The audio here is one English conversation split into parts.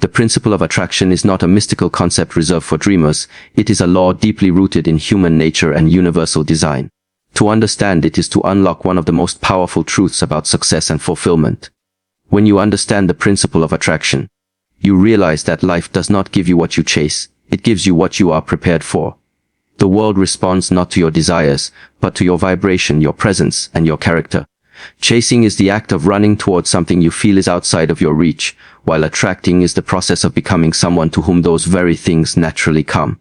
The principle of attraction is not a mystical concept reserved for dreamers. It is a law deeply rooted in human nature and universal design. To understand it is to unlock one of the most powerful truths about success and fulfillment. When you understand the principle of attraction, you realize that life does not give you what you chase, it gives you what you are prepared for. The world responds not to your desires, but to your vibration, your presence, and your character. Chasing is the act of running towards something you feel is outside of your reach, while attracting is the process of becoming someone to whom those very things naturally come.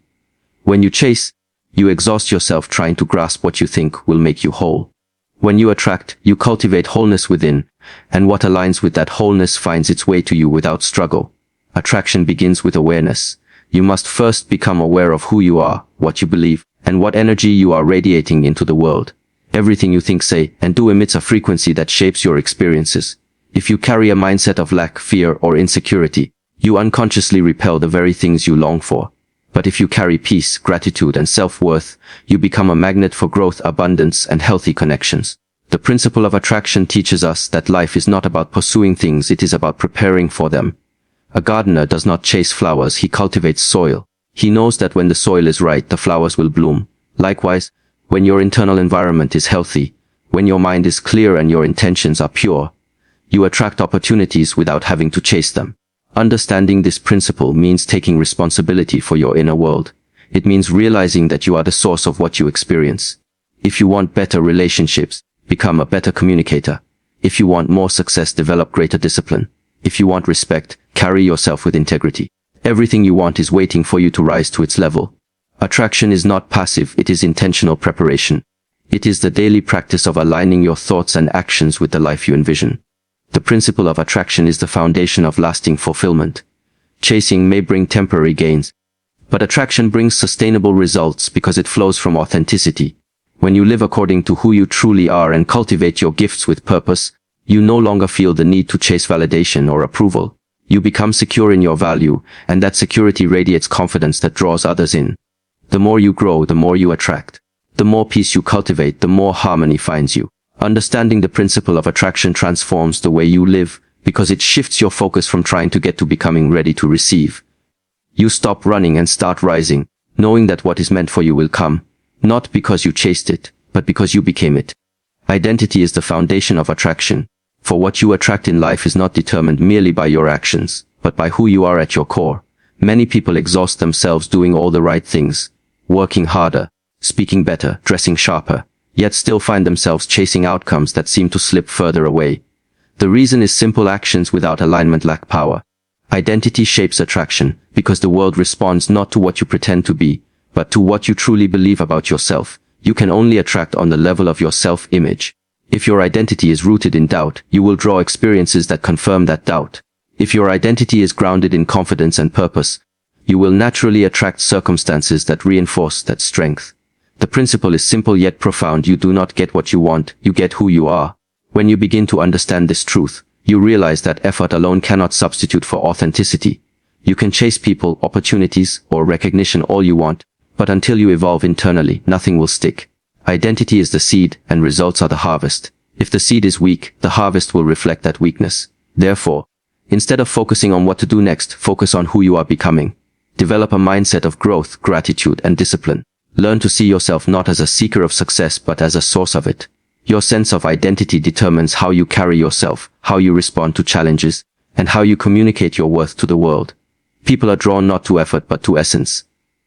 When you chase, you exhaust yourself trying to grasp what you think will make you whole. When you attract, you cultivate wholeness within, and what aligns with that wholeness finds its way to you without struggle. Attraction begins with awareness. You must first become aware of who you are, what you believe, and what energy you are radiating into the world. Everything you think, say, and do emits a frequency that shapes your experiences. If you carry a mindset of lack, fear, or insecurity, you unconsciously repel the very things you long for. But if you carry peace, gratitude, and self-worth, you become a magnet for growth, abundance, and healthy connections. The principle of attraction teaches us that life is not about pursuing things, it is about preparing for them. A gardener does not chase flowers, he cultivates soil. He knows that when the soil is right, the flowers will bloom. Likewise, when your internal environment is healthy, when your mind is clear and your intentions are pure, you attract opportunities without having to chase them. Understanding this principle means taking responsibility for your inner world. It means realizing that you are the source of what you experience. If you want better relationships, become a better communicator. If you want more success, develop greater discipline. If you want respect, carry yourself with integrity. Everything you want is waiting for you to rise to its level. Attraction is not passive, it is intentional preparation. It is the daily practice of aligning your thoughts and actions with the life you envision. The principle of attraction is the foundation of lasting fulfillment. Chasing may bring temporary gains, but attraction brings sustainable results because it flows from authenticity. When you live according to who you truly are and cultivate your gifts with purpose, you no longer feel the need to chase validation or approval. You become secure in your value, and that security radiates confidence that draws others in. The more you grow, the more you attract. The more peace you cultivate, the more harmony finds you. Understanding the principle of attraction transforms the way you live, because it shifts your focus from trying to get to becoming ready to receive. You stop running and start rising, knowing that what is meant for you will come, not because you chased it, but because you became it. Identity is the foundation of attraction, for what you attract in life is not determined merely by your actions, but by who you are at your core. Many people exhaust themselves doing all the right things, working harder, speaking better, dressing sharper, yet still find themselves chasing outcomes that seem to slip further away. The reason is simple: actions without alignment lack power. Identity shapes attraction, because the world responds not to what you pretend to be, but to what you truly believe about yourself. You can only attract on the level of your self-image. If your identity is rooted in doubt, you will draw experiences that confirm that doubt. If your identity is grounded in confidence and purpose, you will naturally attract circumstances that reinforce that strength. The principle is simple yet profound: you do not get what you want, you get who you are. When you begin to understand this truth, you realize that effort alone cannot substitute for authenticity. You can chase people, opportunities, or recognition all you want, but until you evolve internally, nothing will stick. Identity is the seed, and results are the harvest. If the seed is weak, the harvest will reflect that weakness. Therefore, instead of focusing on what to do next, focus on who you are becoming. Develop a mindset of growth, gratitude, and discipline. Learn to see yourself not as a seeker of success but as a source of it. Your sense of identity determines how you carry yourself, how you respond to challenges, and how you communicate your worth to the world. People are drawn not to effort but to essence.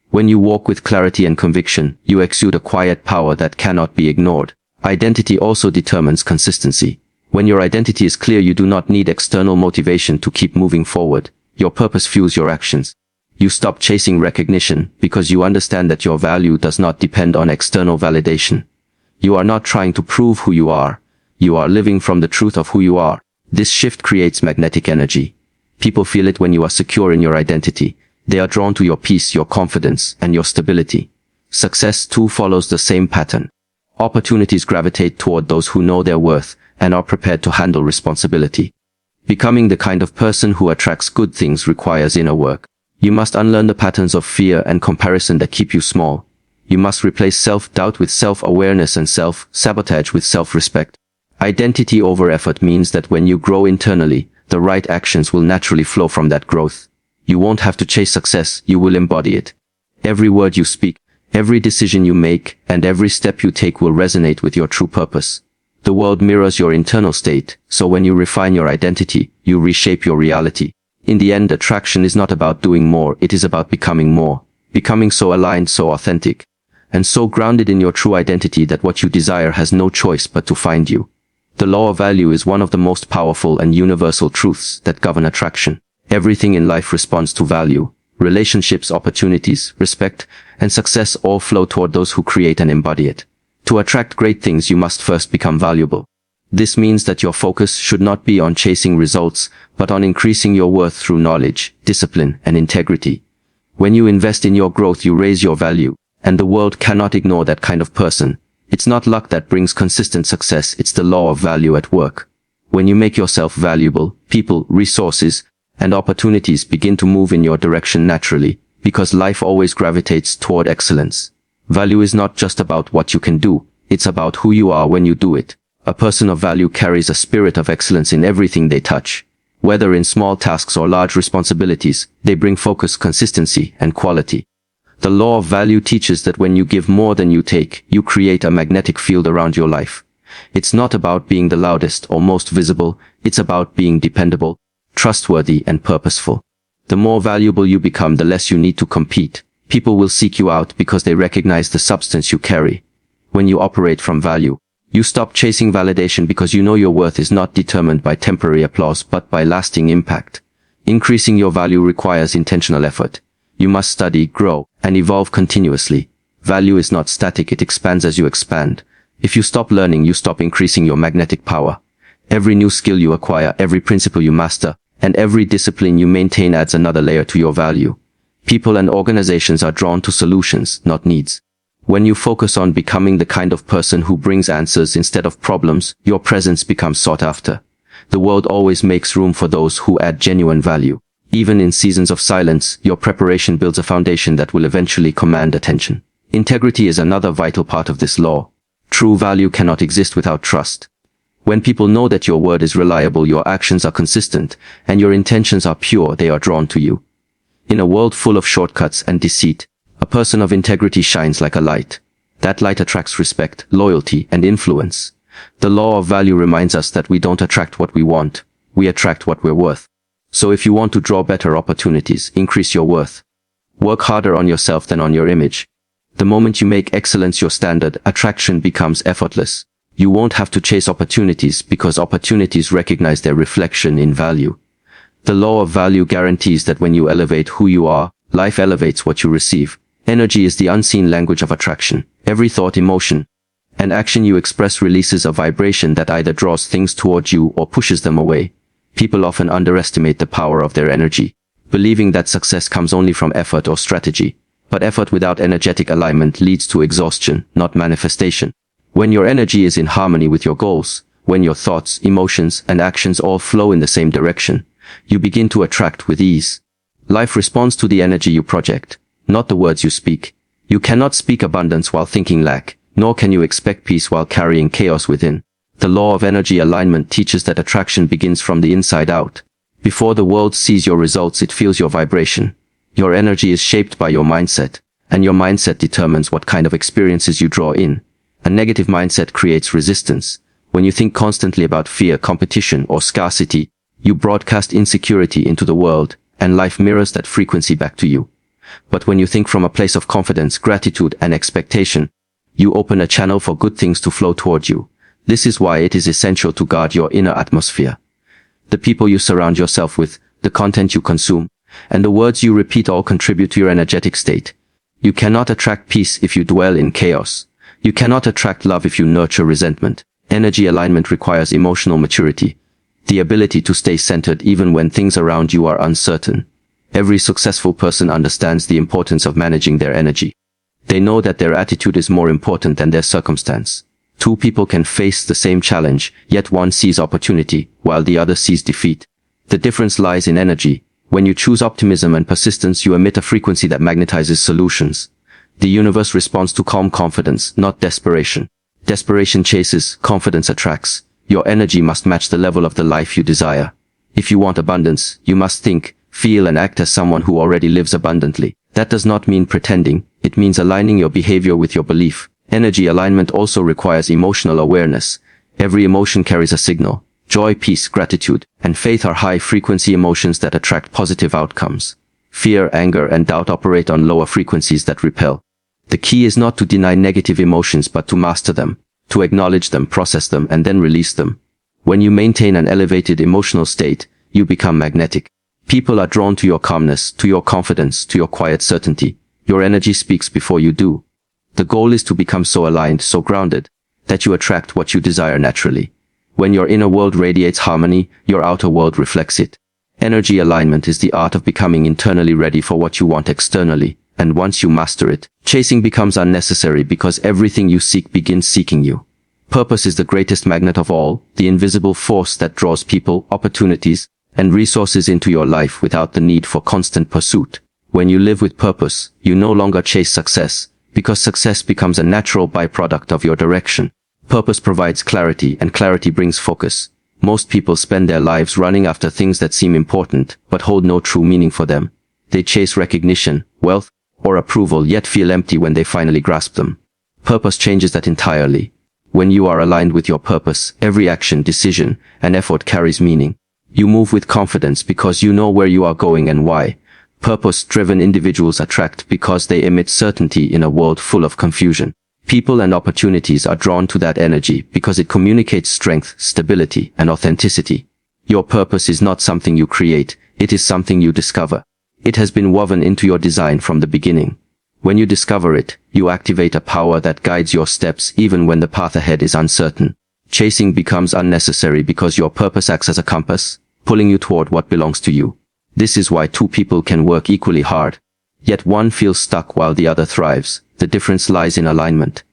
When you walk with clarity and conviction, you exude a quiet power that cannot be ignored. Identity also determines consistency. When your identity is clear, you do not need external motivation to keep moving forward. Your purpose fuels your actions. You stop chasing recognition because you understand that your value does not depend on external validation. You are not trying to prove who you are. You are living from the truth of who you are. This shift creates magnetic energy. People feel it when you are secure in your identity. They are drawn to your peace, your confidence, and your stability. Success too follows the same pattern. Opportunities gravitate toward those who know their worth and are prepared to handle responsibility. Becoming the kind of person who attracts good things requires inner work. You must unlearn the patterns of fear and comparison that keep you small. You must replace self-doubt with self-awareness and self-sabotage with self-respect. Identity over effort means that when you grow internally, the right actions will naturally flow from that growth. You won't have to chase success, you will embody it. Every word you speak, every decision you make, and every step you take will resonate with your true purpose. The world mirrors your internal state, so when you refine your identity, you reshape your reality. In the end, attraction is not about doing more, it is about becoming more. Becoming so aligned, so authentic, and so grounded in your true identity that what you desire has no choice but to find you. The law of value is one of the most powerful and universal truths that govern attraction. Everything in life responds to value. Relationships, opportunities, respect, and success all flow toward those who create and embody it. To attract great things, you must first become valuable. This means that your focus should not be on chasing results, but on increasing your worth through knowledge, discipline, and integrity. When you invest in your growth, you raise your value, and the world cannot ignore that kind of person. It's not luck that brings consistent success, it's the law of value at work. When you make yourself valuable, people, resources, and opportunities begin to move in your direction naturally, because life always gravitates toward excellence. Value is not just about what you can do, it's about who you are when you do it. A person of value carries a spirit of excellence in everything they touch. Whether in small tasks or large responsibilities, they bring focus, consistency, and quality. The law of value teaches that when you give more than you take, you create a magnetic field around your life. It's not about being the loudest or most visible, it's about being dependable, trustworthy, and purposeful. The more valuable you become, the less you need to compete. People will seek you out because they recognize the substance you carry. When you operate from value, you stop chasing validation because you know your worth is not determined by temporary applause but by lasting impact. Increasing your value requires intentional effort. You must study, grow, and evolve continuously. Value is not static, it expands as you expand. If you stop learning, you stop increasing your magnetic power. Every new skill you acquire, every principle you master, and every discipline you maintain adds another layer to your value. People and organizations are drawn to solutions, not needs. When you focus on becoming the kind of person who brings answers instead of problems, your presence becomes sought after. The world always makes room for those who add genuine value. Even in seasons of silence, your preparation builds a foundation that will eventually command attention. Integrity is another vital part of this law. True value cannot exist without trust. When people know that your word is reliable, your actions are consistent, and your intentions are pure, they are drawn to you. In a world full of shortcuts and deceit, a person of integrity shines like a light. That light attracts respect, loyalty, and influence. The law of value reminds us that we don't attract what we want, we attract what we're worth. So if you want to draw better opportunities, increase your worth. Work harder on yourself than on your image. The moment you make excellence your standard, attraction becomes effortless. You won't have to chase opportunities because opportunities recognize their reflection in value. The law of value guarantees that when you elevate who you are, life elevates what you receive. Energy is the unseen language of attraction. Every thought, emotion, and action you express releases a vibration that either draws things towards you or pushes them away. People often underestimate the power of their energy, believing that success comes only from effort or strategy. But effort without energetic alignment leads to exhaustion, not manifestation. When your energy is in harmony with your goals, when your thoughts, emotions, and actions all flow in the same direction, you begin to attract with ease. Life responds to the energy you project, not the words you speak. You cannot speak abundance while thinking lack, nor can you expect peace while carrying chaos within. The law of energy alignment teaches that attraction begins from the inside out. Before the world sees your results, it feels your vibration. Your energy is shaped by your mindset, and your mindset determines what kind of experiences you draw in. A negative mindset creates resistance. When you think constantly about fear, competition, or scarcity, you broadcast insecurity into the world, and life mirrors that frequency back to you. But when you think from a place of confidence, gratitude, and expectation, you open a channel for good things to flow toward you. This is why it is essential to guard your inner atmosphere. The people you surround yourself with, the content you consume, and the words you repeat all contribute to your energetic state. You cannot attract peace if you dwell in chaos. You cannot attract love if you nurture resentment. Energy alignment requires emotional maturity, the ability to stay centered even when things around you are uncertain. Every successful person understands the importance of managing their energy. They know that their attitude is more important than their circumstance. Two people can face the same challenge, yet one sees opportunity, while the other sees defeat. The difference lies in energy. When you choose optimism and persistence, you emit a frequency that magnetizes solutions. The universe responds to calm confidence, not desperation. Desperation chases, confidence attracts. Your energy must match the level of the life you desire. If you want abundance, you must think, feel and act as someone who already lives abundantly. That does not mean pretending, it means aligning your behavior with your belief. Energy alignment also requires emotional awareness. Every emotion carries a signal. Joy, peace, gratitude, and faith are high-frequency emotions that attract positive outcomes. Fear, anger, and doubt operate on lower frequencies that repel. The key is not to deny negative emotions but to master them, to acknowledge them, process them, and then release them. When you maintain an elevated emotional state, you become magnetic. People are drawn to your calmness, to your confidence, to your quiet certainty. Your energy speaks before you do. The goal is to become so aligned, so grounded, that you attract what you desire naturally. When your inner world radiates harmony, your outer world reflects it. Energy alignment is the art of becoming internally ready for what you want externally, and once you master it, chasing becomes unnecessary because everything you seek begins seeking you. Purpose is the greatest magnet of all, the invisible force that draws people, opportunities, and resources into your life without the need for constant pursuit. When you live with purpose, you no longer chase success, because success becomes a natural byproduct of your direction. Purpose provides clarity, and clarity brings focus. Most people spend their lives running after things that seem important, but hold no true meaning for them. They chase recognition, wealth, or approval, yet feel empty when they finally grasp them. Purpose changes that entirely. When you are aligned with your purpose, every action, decision, and effort carries meaning. You move with confidence because you know where you are going and why. Purpose-driven individuals attract because they emit certainty in a world full of confusion. People and opportunities are drawn to that energy because it communicates strength, stability, and authenticity. Your purpose is not something you create, it is something you discover. It has been woven into your design from the beginning. When you discover it, you activate a power that guides your steps even when the path ahead is uncertain. Chasing becomes unnecessary because your purpose acts as a compass, pulling you toward what belongs to you. This is why two people can work equally hard, yet one feels stuck while the other thrives. The difference lies in alignment.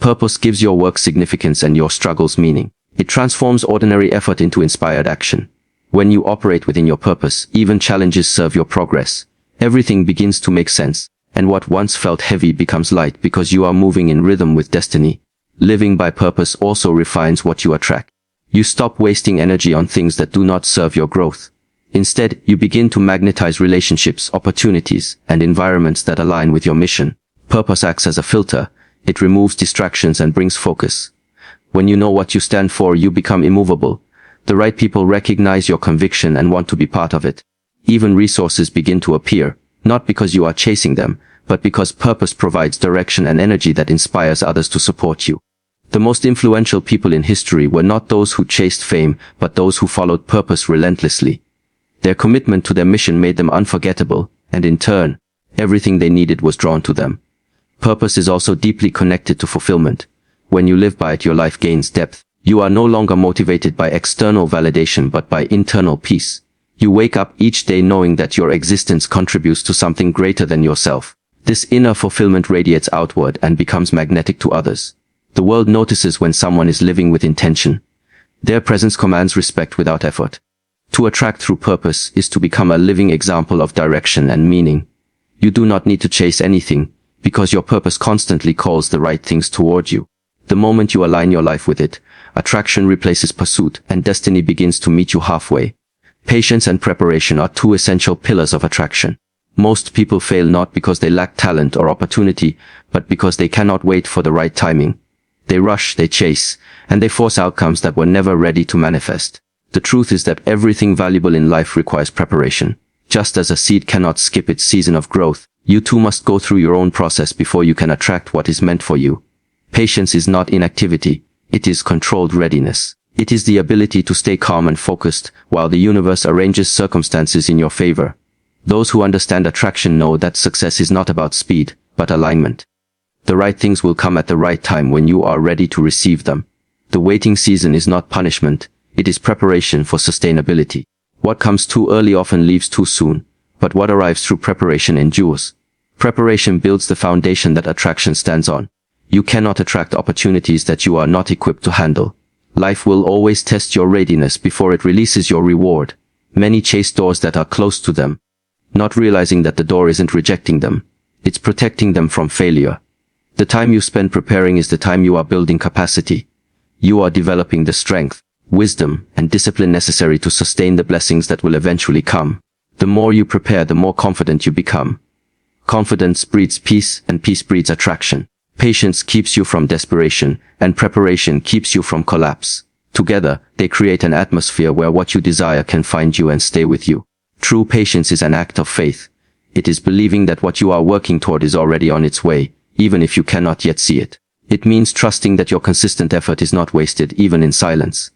Purpose gives your work significance and your struggles meaning. It transforms ordinary effort into inspired action. When you operate within your purpose, even challenges serve your progress. Everything begins to make sense, and what once felt heavy becomes light because you are moving in rhythm with destiny. Living by purpose also refines what you attract. You stop wasting energy on things that do not serve your growth. Instead, you begin to magnetize relationships, opportunities, and environments that align with your mission. Purpose acts as a filter. It removes distractions and brings focus. When you know what you stand for, you become immovable. The right people recognize your conviction and want to be part of it. Even resources begin to appear, not because you are chasing them, but because purpose provides direction and energy that inspires others to support you. The most influential people in history were not those who chased fame, but those who followed purpose relentlessly. Their commitment to their mission made them unforgettable, and in turn, everything they needed was drawn to them. Purpose is also deeply connected to fulfillment. When you live by it, your life gains depth. You are no longer motivated by external validation but by internal peace. You wake up each day knowing that your existence contributes to something greater than yourself. This inner fulfillment radiates outward and becomes magnetic to others. The world notices when someone is living with intention. Their presence commands respect without effort. To attract through purpose is to become a living example of direction and meaning. You do not need to chase anything, because your purpose constantly calls the right things toward you. The moment you align your life with it, attraction replaces pursuit and destiny begins to meet you halfway. Patience and preparation are two essential pillars of attraction. Most people fail not because they lack talent or opportunity, but because they cannot wait for the right timing. They rush, they chase, and they force outcomes that were never ready to manifest. The truth is that everything valuable in life requires preparation. Just as a seed cannot skip its season of growth, you too must go through your own process before you can attract what is meant for you. Patience is not inactivity, it is controlled readiness. It is the ability to stay calm and focused while the universe arranges circumstances in your favor. Those who understand attraction know that success is not about speed, but alignment. The right things will come at the right time when you are ready to receive them. The waiting season is not punishment, it is preparation for sustainability. What comes too early often leaves too soon, but what arrives through preparation endures. Preparation builds the foundation that attraction stands on. You cannot attract opportunities that you are not equipped to handle. Life will always test your readiness before it releases your reward. Many chase doors that are close to them, not realizing that the door isn't rejecting them, it's protecting them from failure. The time you spend preparing is the time you are building capacity. You are developing the strength, wisdom, and discipline necessary to sustain the blessings that will eventually come. The more you prepare, the more confident you become. Confidence breeds peace, and peace breeds attraction. Patience keeps you from desperation, and preparation keeps you from collapse. Together, they create an atmosphere where what you desire can find you and stay with you. True patience is an act of faith. It is believing that what you are working toward is already on its way, even if you cannot yet see it. It means trusting that your consistent effort is not wasted, even in silence.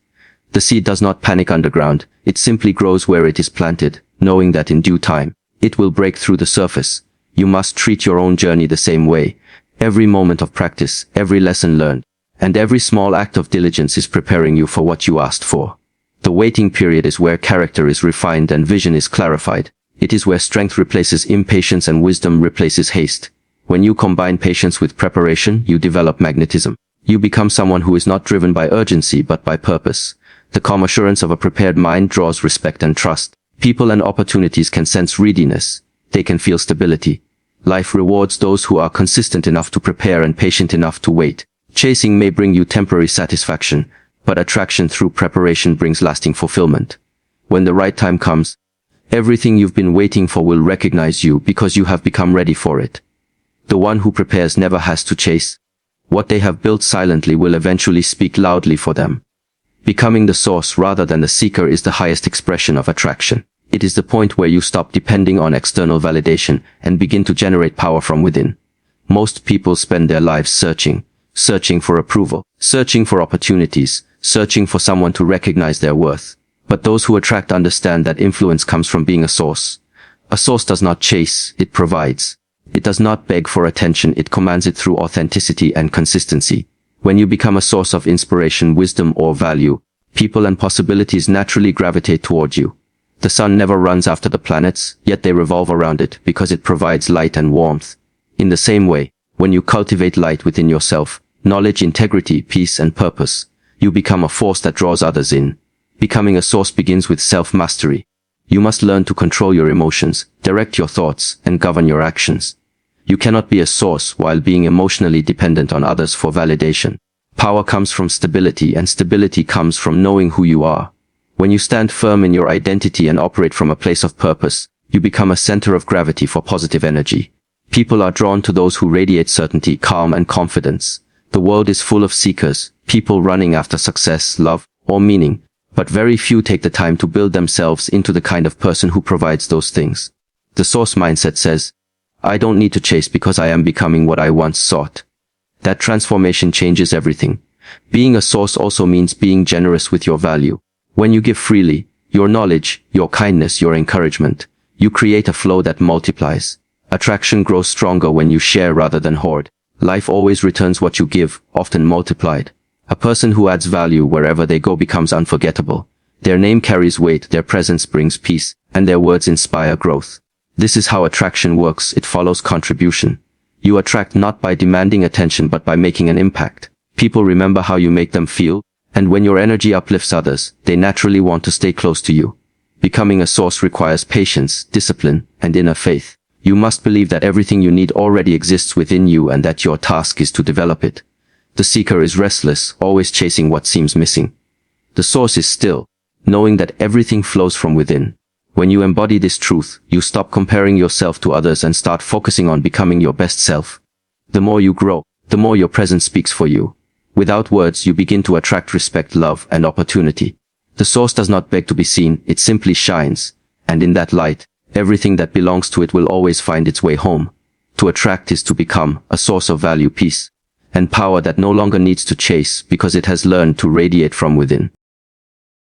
The seed does not panic underground, it simply grows where it is planted, knowing that in due time, it will break through the surface. You must treat your own journey the same way. Every moment of practice, every lesson learned, and every small act of diligence is preparing you for what you asked for. The waiting period is where character is refined and vision is clarified. It is where strength replaces impatience and wisdom replaces haste. When you combine patience with preparation, you develop magnetism. You become someone who is not driven by urgency but by purpose. The calm assurance of a prepared mind draws respect and trust. People and opportunities can sense readiness. They can feel stability. Life rewards those who are consistent enough to prepare and patient enough to wait. Chasing may bring you temporary satisfaction, but attraction through preparation brings lasting fulfillment. When the right time comes, everything you've been waiting for will recognize you because you have become ready for it. The one who prepares never has to chase. What they have built silently will eventually speak loudly for them. Becoming the source rather than the seeker is the highest expression of attraction. It is the point where you stop depending on external validation and begin to generate power from within. Most people spend their lives searching for approval, searching for opportunities, searching for someone to recognize their worth. But those who attract understand that influence comes from being a source. A source does not chase, it provides. It does not beg for attention, it commands it through authenticity and consistency. When you become a source of inspiration, wisdom, or value, people and possibilities naturally gravitate toward you. The sun never runs after the planets, yet they revolve around it because it provides light and warmth. In the same way, when you cultivate light within yourself, knowledge, integrity, peace, and purpose, you become a force that draws others in. Becoming a source begins with self-mastery. You must learn to control your emotions, direct your thoughts, and govern your actions. You cannot be a source while being emotionally dependent on others for validation. Power comes from stability, and stability comes from knowing who you are. When you stand firm in your identity and operate from a place of purpose, you become a center of gravity for positive energy. People are drawn to those who radiate certainty, calm, and confidence. The world is full of seekers, people running after success, love, or meaning, but very few take the time to build themselves into the kind of person who provides those things. The source mindset says, I don't need to chase because I am becoming what I once sought. That transformation changes everything. Being a source also means being generous with your value. When you give freely, your knowledge, your kindness, your encouragement, you create a flow that multiplies. Attraction grows stronger when you share rather than hoard. Life always returns what you give, often multiplied. A person who adds value wherever they go becomes unforgettable. Their name carries weight, their presence brings peace, and their words inspire growth. This is how attraction works. It follows contribution. You attract not by demanding attention but by making an impact. People remember how you make them feel, and when your energy uplifts others, they naturally want to stay close to you. Becoming a source requires patience, discipline, and inner faith. You must believe that everything you need already exists within you and that your task is to develop it. The seeker is restless, always chasing what seems missing. The source is still, knowing that everything flows from within. When you embody this truth, you stop comparing yourself to others and start focusing on becoming your best self. The more you grow, the more your presence speaks for you. Without words, you begin to attract respect, love, and opportunity. The source does not beg to be seen, it simply shines. And in that light, everything that belongs to it will always find its way home. To attract is to become a source of value, peace, and power that no longer needs to chase because it has learned to radiate from within.